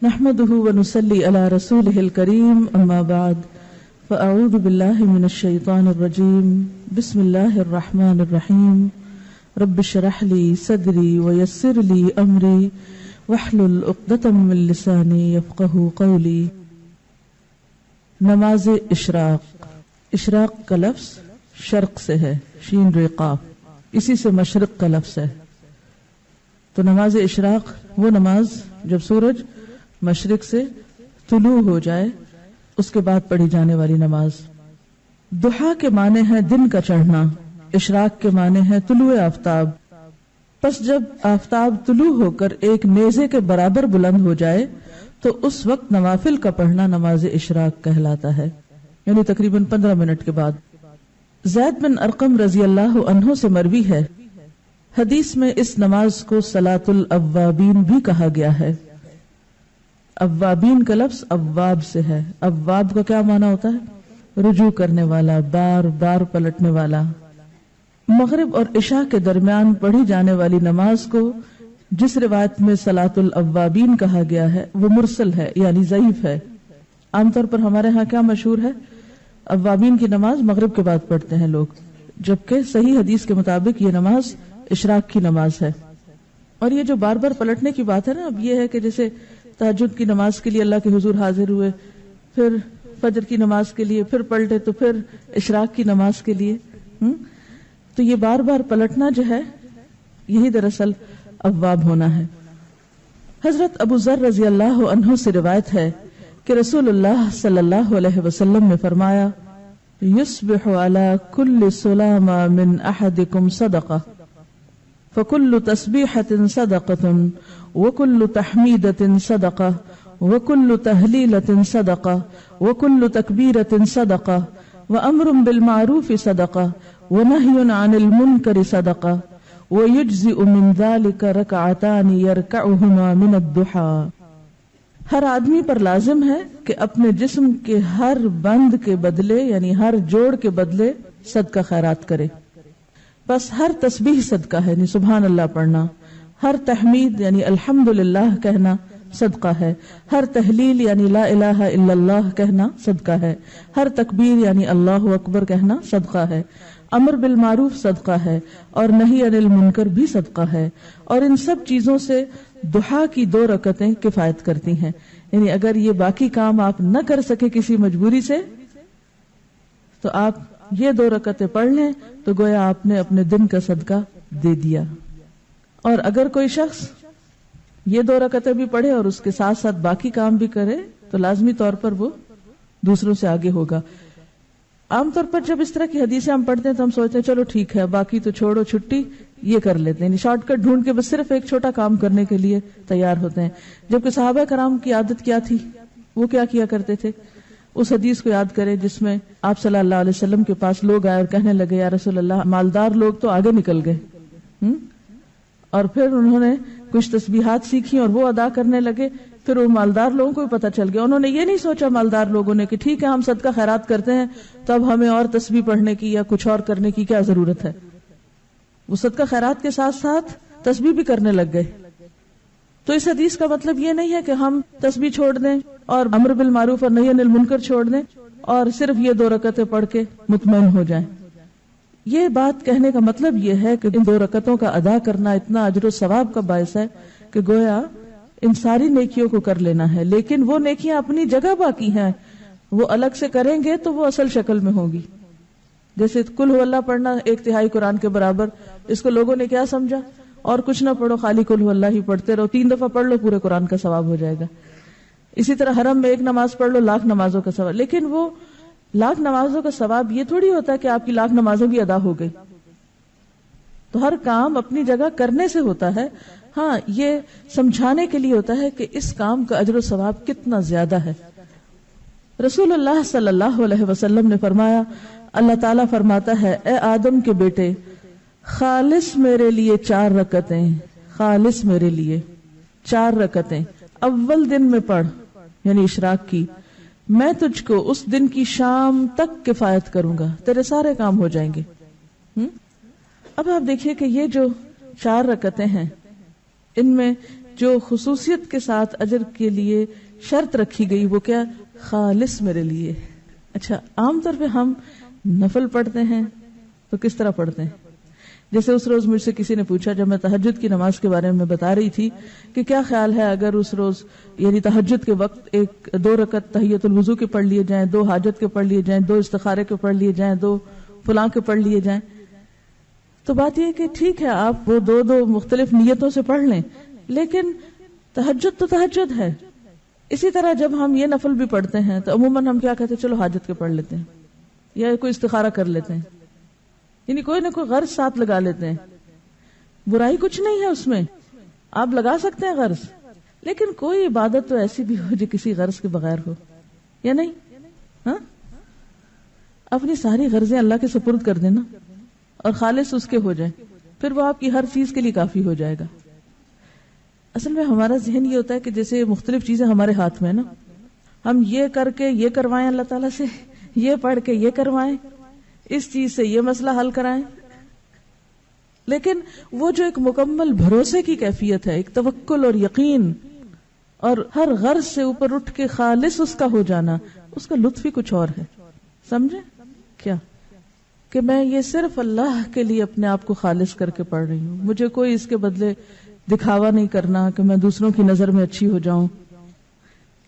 نحمده ونصلي على رسوله الكريم اما بعد فاعوذ بالله من الشيطان الرجيم بسم الله الرحمن الرحيم رب اشرح لي صدري ويسر لي امري واحلل عقدة من لساني يفقهوا قولي. نماز اشراق. اشراق کا لفظ شرق سے ہے، شین ر قاف، اسی سے مشرق کا لفظ ہے. تو نماز اشراق وہ نماز جب سورج مشرق سے طلوع ہو جائے اس کے بعد پڑھی جانے والی نماز. ضحیٰ کے معنی ہے دن کا چڑھنا، اشراق کے معنی ہے طلوع آفتاب. پس جب آفتاب طلوع ہو کر ایک نیزے کے برابر بلند ہو جائے تو اس وقت نوافل کا پڑھنا نماز اشراق کہلاتا ہے، یعنی تقریباً 15 منٹ کے بعد. زید بن ارقم رضی اللہ عنہ سے مروی ہے، حدیث میں اس نماز کو صلاۃ الاوابین بھی کہا گیا ہے. اوابین کا لفظ اواب سے ہے. اواب کا کیا معنی ہوتا ہے؟ رجوع کرنے والا، بار بار پلٹنے والا. مغرب اور عشاء کے درمیان پڑھی جانے والی نماز کو جس روایت میں صلاۃ الاوابین کہا گیا ہے وہ مرسل ہے، یعنی ضعیف ہے. عام طور پر ہمارے ہاں کیا مشہور ہے؟ اوابین کی نماز مغرب کے بعد پڑھتے ہیں لوگ، جبکہ صحیح حدیث کے مطابق یہ نماز اشراق کی نماز ہے. اور یہ جو بار بار پلٹنے کی بات ہے نا، اب یہ ہے کہ جیسے تہجد کی نماز کے لیے اللہ کے حضور حاضر ہوئے، پھر فجر کی نماز کے لیے پھر پلٹے، تو پھر اشراق کی نماز کے لیے تو یہ بار بار پلٹنا جو ہے یہی دراصل اواب ہونا ہے. حضرت ابو ذر رضی اللہ عنہ سے روایت ہے کہ رسول اللہ صلی اللہ علیہ وسلم نے فرمایا، یصبح علی کل سلام من احدکم صدقہ فکل تسبیحۃ صدقۃ وکل تحمیدۃ صدقہ وکل تہلیلۃ صدقہ وکل تکبیرۃ صدقہ وامر بالمعروف صدقہ ونہی عن المنکر صدقہ ویجزئ من ذلک رکعتان یرکعہما من الضحیٰ. ہر آدمی پر لازم ہے کہ اپنے جسم کے ہر بند کے بدلے، یعنی ہر جوڑ کے بدلے صدقہ خیرات کرے. بس ہر تسبیح صدقہ ہے، یعنی سبحان اللہ پڑھنا. ہر تحمید یعنی الحمدللہ کہنا صدقہ ہے. ہر تحلیل یعنی لا الہ الا اللہ کہنا صدقہ ہے. ہر تکبیر یعنی اللہ اکبر کہنا صدقہ ہے. امر بالمعروف صدقہ ہے اور نہی عن المنکر بھی صدقہ ہے. اور ان سب چیزوں سے ضحیٰ کی 2 رکعتیں کفایت کرتی ہیں. یعنی اگر یہ باقی کام آپ نہ کر سکے کسی مجبوری سے تو آپ یہ 2 رکعتیں پڑھ لیں تو گویا آپ نے اپنے دن کا صدقہ دے دیا. اور اگر کوئی شخص یہ 2 رکعتیں بھی پڑھے اور اس کے ساتھ ساتھ باقی کام بھی کرے تو لازمی طور پر وہ دوسروں سے آگے ہوگا. عام طور پر جب اس طرح کی حدیثیں ہم پڑھتے ہیں تو ہم سوچتے ہیں چلو ٹھیک ہے، باقی تو چھوڑو، چھٹی یہ کر لیتے ہیں، شارٹ کٹ ڈھونڈ کے بس صرف ایک چھوٹا کام کرنے کے لیے تیار ہوتے ہیں. جبکہ صحابہ کرام کی عادت کیا تھی، وہ کیا کیا کرتے تھے؟ اس حدیث کو یاد کریں جس میں آپ صلی اللہ علیہ وسلم کے پاس لوگ آئے اور کہنے لگے، یا رسول اللہ، مالدار لوگ تو آگے نکل گئے. اور پھر انہوں نے کچھ تسبیحات سیکھی اور وہ ادا کرنے لگے. پھر وہ مالدار لوگوں کو بھی پتہ چل گیا. انہوں نے یہ نہیں سوچا مالدار لوگوں نے کہ ٹھیک ہے ہم صدقہ خیرات کرتے ہیں تو اب ہمیں اور تسبیح پڑھنے کی یا کچھ اور کرنے کی کیا ضرورت ہے. وہ صدقہ خیرات کے ساتھ ساتھ تسبیح بھی کرنے لگ گئے. تو اس حدیث کا مطلب یہ نہیں ہے کہ ہم تسبیح چھوڑ دیں اور امر بالمعروف اور نہی عن المنکر چھوڑ دیں اور صرف یہ 2 رکعتیں پڑھ کے مطمئن ہو جائیں. یہ بات کہنے کا مطلب یہ ہے کہ ان 2 رکعتوں کا ادا کرنا اتنا اجر و ثواب کا باعث ہے کہ گویا ان ساری نیکیوں کو کر لینا ہے. لیکن وہ نیکیاں اپنی جگہ باقی ہیں، وہ الگ سے کریں گے تو وہ اصل شکل میں ہوگی. جیسے قل هو اللہ پڑھنا 1/3 قرآن کے برابر، اس کو لوگوں نے کیا سمجھا، اور کچھ نہ پڑھو، خالی قل هو اللہ ہی پڑھتے رہو، 3 دفعہ پڑھ لو پورے قرآن کا ثواب ہو جائے گا. اسی طرح حرم میں 1 نماز پڑھ لو، 1,00,000 نمازوں کا ثواب. لیکن وہ 1,00,000 نمازوں کا ثواب یہ تھوڑی ہوتا ہے کہ آپ کی 1,00,000 نمازیں بھی ادا ہو گئی. تو ہر کام اپنی جگہ کرنے سے ہوتا ہے. ہاں، یہ سمجھانے کے لیے ہوتا ہے کہ اس کام کا اجر و ثواب کتنا زیادہ ہے. رسول اللہ صلی اللہ علیہ وسلم نے فرمایا، اللہ تعالیٰ فرماتا ہے، اے آدم کے بیٹے، خالص میرے لیے 4 رکعتیں، خالص میرے لیے 4 رکعتیں اول دن میں پڑھ، یعنی اشراق کی. میں تجھ کو اس دن کی شام تک کفایت کروں گا، تیرے سارے کام ہو جائیں گے. اب آپ دیکھیے کہ یہ جو 4 رکعتیں ہیں ان میں جو خصوصیت کے ساتھ اجر کے لیے شرط رکھی گئی وہ کیا؟ خالص میرے لیے. اچھا، عام طور پہ ہم نفل پڑھتے ہیں تو کس طرح پڑھتے ہیں؟ جیسے اس روز مجھ سے کسی نے پوچھا جب میں تہجد کی نماز کے بارے میں بتا رہی تھی کہ کیا خیال ہے اگر اس روز یعنی تہجد کے وقت 2 رکعت تحیۃ الوضو کے پڑھ لیے جائیں، 2 حاجت کے پڑھ لیے جائیں، 2 استخارے کے پڑھ لیے جائیں، 2 فلاں کے پڑھ لیے جائیں. تو بات یہ ہے کہ ٹھیک ہے آپ وہ 2 مختلف نیتوں سے پڑھ لیں، لیکن تہجد تو تہجد ہے. اسی طرح جب ہم یہ نفل بھی پڑھتے ہیں تو عموماً ہم کیا کہتے ہیں؟ چلو حاجت کے پڑھ لیتے ہیں یا کوئی استخارہ کر لیتے ہیں، یعنی کوئی نہ کوئی غرض ساتھ لگا لیتے ہیں. برائی کچھ نہیں ہے اس میں، آپ لگا سکتے ہیں غرض، لیکن کوئی عبادت تو ایسی بھی ہو جو کسی غرض کے بغیر ہو، یا نہیں؟ ہاں، اپنی ساری غرضیں اللہ کے سپرد کر دینا اور خالص اس کے ہو جائیں، پھر وہ آپ کی ہر چیز کے لیے کافی ہو جائے گا. اصل میں ہمارا ذہن یہ ہوتا ہے کہ جیسے مختلف چیزیں ہمارے ہاتھ میں نا، ہم یہ کر کے یہ کروائیں اللہ تعالیٰ سے، یہ پڑھ کے یہ کروائیں، اس چیز سے یہ مسئلہ حل کرائیں. لیکن وہ جو ایک مکمل بھروسے کی کیفیت ہے، ایک توکل اور یقین اور ہر غرض سے اوپر اٹھ کے خالص اس کا ہو جانا، اس کا لطف ہی کچھ اور ہے. سمجھے کیا؟ کہ میں یہ صرف اللہ کے لیے اپنے آپ کو خالص کر کے پڑھ رہی ہوں، مجھے کوئی اس کے بدلے دکھاوا نہیں کرنا کہ میں دوسروں کی نظر میں اچھی ہو جاؤں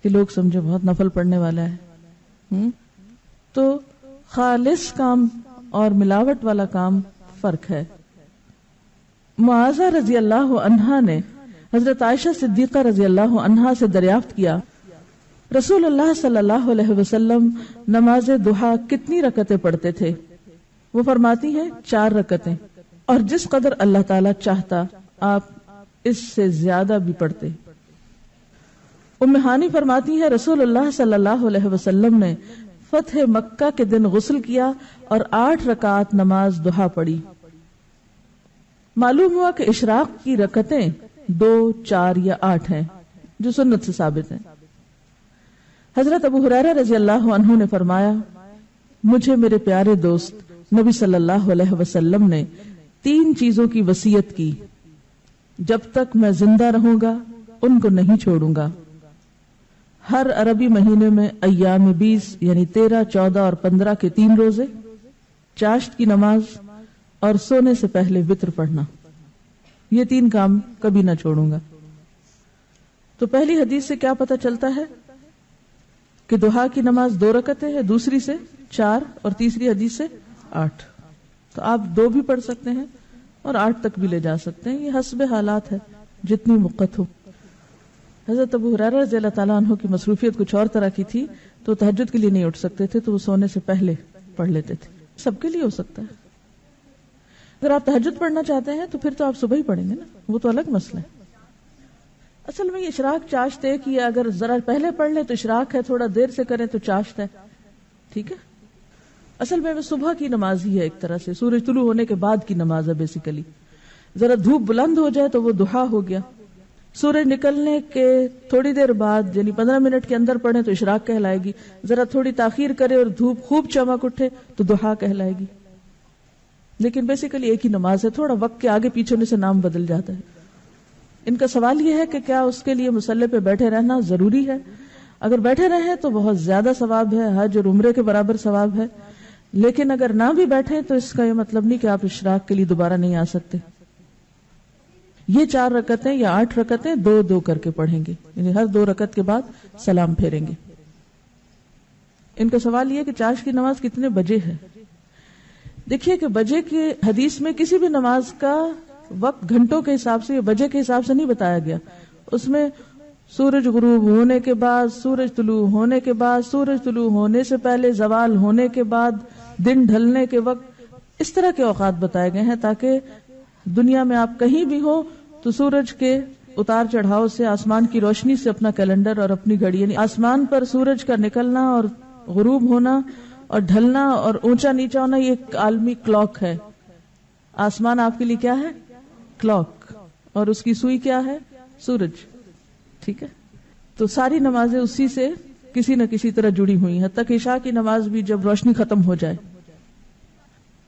کہ لوگ سمجھے بہت نفل پڑھنے والا ہے. تو خالص کام اور ملاوٹ والا کام فرق ہے. معاذہ رضی اللہ عنہا نے حضرت عائشہ صدیقہ رضی اللہ عنہا سے دریافت کیا، رسول اللہ صلی اللہ علیہ وسلم نماز ضحیٰ کتنی رکعتیں پڑھتے تھے؟ وہ فرماتی ہیں 4 رکعتیں، اور جس قدر اللہ تعالیٰ چاہتا آپ اس سے زیادہ بھی پڑھتے. ام ہانی فرماتی ہیں رسول اللہ صلی اللہ علیہ وسلم نے فتح مکہ کے دن غسل کیا اور 8 رکعات نماز ضحیٰ پڑھی. معلوم ہوا کہ اشراق کی رکعتیں 2، 4 یا 8 ہیں جو سنت سے ثابت ہیں. حضرت ابو ہریرہ رضی اللہ عنہ نے فرمایا مجھے میرے پیارے دوست نبی صلی اللہ علیہ وسلم نے 3 چیزوں کی وصیت کی، جب تک میں زندہ رہوں گا ان کو نہیں چھوڑوں گا. ہر عربی مہینے میں ایام 20 یعنی 13، 14 اور 15 کے 3 روزے، چاشت کی نماز اور سونے سے پہلے وتر پڑھنا. یہ 3 کام کبھی نہ چھوڑوں گا. تو پہلی حدیث سے کیا پتہ چلتا ہے کہ ضحیٰ کی نماز 2 رکعتیں ہے، دوسری سے 4 اور تیسری حدیث سے 8. تو آپ 2 بھی پڑھ سکتے ہیں اور 8 تک بھی لے جا سکتے ہیں، یہ حسب حالات ہے جتنی وقت ہو. حضرت ابو ہریرہ رضی اللہ تعالیٰ عنہ کی مصروفیت کچھ اور طرح کی تھی، تو تہجد کے لیے نہیں اٹھ سکتے تھے، تو وہ سونے سے پہلے پڑھ لیتے تھے. سب کے لیے ہو سکتا ہے. اگر آپ تہجد پڑھنا چاہتے ہیں تو پھر تو آپ صبح ہی پڑھیں گے نا، وہ تو الگ مسئلہ ہے. اصل میں یہ اشراق چاشت ایک ہی ہے، اگر ذرا پہلے پڑھ لیں تو اشراق ہے، تھوڑا دیر سے کریں تو چاشت ہے. ٹھیک ہے، اصل میں صبح کی نماز ہی ہے، ایک طرح سے سورج طلوع ہونے کے بعد کی نماز ہے بیسیکلی. ذرا دھوپ بلند ہو جائے تو وہ ضحیٰ ہو گیا. سورج نکلنے کے تھوڑی دیر بعد یعنی 15 منٹ کے اندر پڑھیں تو اشراق کہلائے گی. ذرا تھوڑی تاخیر کرے اور دھوپ خوب چمک اٹھے تو ضحیٰ کہلائے گی. لیکن بیسیکلی ایک ہی نماز ہے، تھوڑا وقت کے آگے پیچھے ہونے سے نام بدل جاتا ہے. ان کا سوال یہ ہے کہ کیا اس کے لیے مصلی پہ بیٹھے رہنا ضروری ہے؟ اگر بیٹھے رہیں تو بہت زیادہ ثواب ہے، حج اور عمرے کے برابر ثواب ہے. لیکن اگر نہ بھی بیٹھیں تو اس کا یہ مطلب نہیں کہ آپ اشراق کے لیے دوبارہ نہیں آ سکتے. یہ 4 رکعتیں یا 8 رکعتیں 2 کر کے پڑھیں گے، یعنی ہر 2 رکعت کے بعد سلام پھیریں گے. ان کا سوال یہ کہ چاشت کی نماز کتنے بجے ہے؟ دیکھیے کہ بجے کی حدیث میں کسی بھی نماز کا وقت گھنٹوں کے حساب سے یا بجے کے حساب سے نہیں بتایا گیا. اس میں سورج غروب ہونے کے بعد، سورج طلوع ہونے کے بعد، سورج طلوع ہونے سے پہلے، زوال ہونے کے بعد، دن ڈھلنے کے وقت، اس طرح کے اوقات بتائے گئے ہیں تاکہ دنیا میں آپ کہیں بھی ہو تو سورج کے اتار چڑھاؤ سے، آسمان کی روشنی سے اپنا کیلنڈر اور اپنی گھڑی، یعنی آسمان پر سورج کا نکلنا اور غروب ہونا اور ڈھلنا اور اونچا نیچا ہونا، یہ ایک عالمی کلاک ہے. آسمان آپ کے لیے کیا ہے؟ کلاک. اور اس کی سوئی کیا ہے؟ سورج. ٹھیک ہے، تو ساری نمازیں اسی سے کسی نہ کسی طرح جڑی ہوئی ہیں، حتیٰ کہ عشاء کی نماز بھی جب روشنی ختم ہو جائے.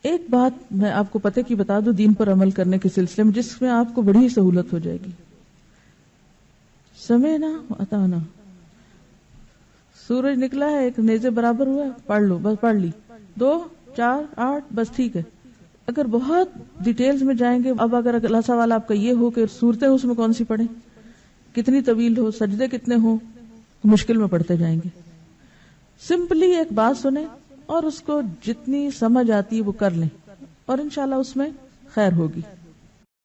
ایک بات میں آپ کو پتہ کی بتا دوں دین پر عمل کرنے کے سلسلے میں، جس میں آپ کو بڑی سہولت ہو جائے گی. سمعنا واتانا. سورج نکلا ہے، ایک نیزے برابر ہوا، پڑھ لو، بس پڑھ لی. 2 4 8 بس ٹھیک ہے. اگر بہت ڈیٹیلز میں جائیں گے، اب اگر اگلا سوال آپ کا یہ ہو کہ صورتیں اس میں کون سی پڑھیں، کتنی طویل ہو، سجدے کتنے ہوں، مشکل میں پڑھتے جائیں گے. سمپلی ایک بات سنیں اور اس کو جتنی سمجھ آتی ہے وہ کر لیں، اور انشاءاللہ اس میں خیر ہوگی.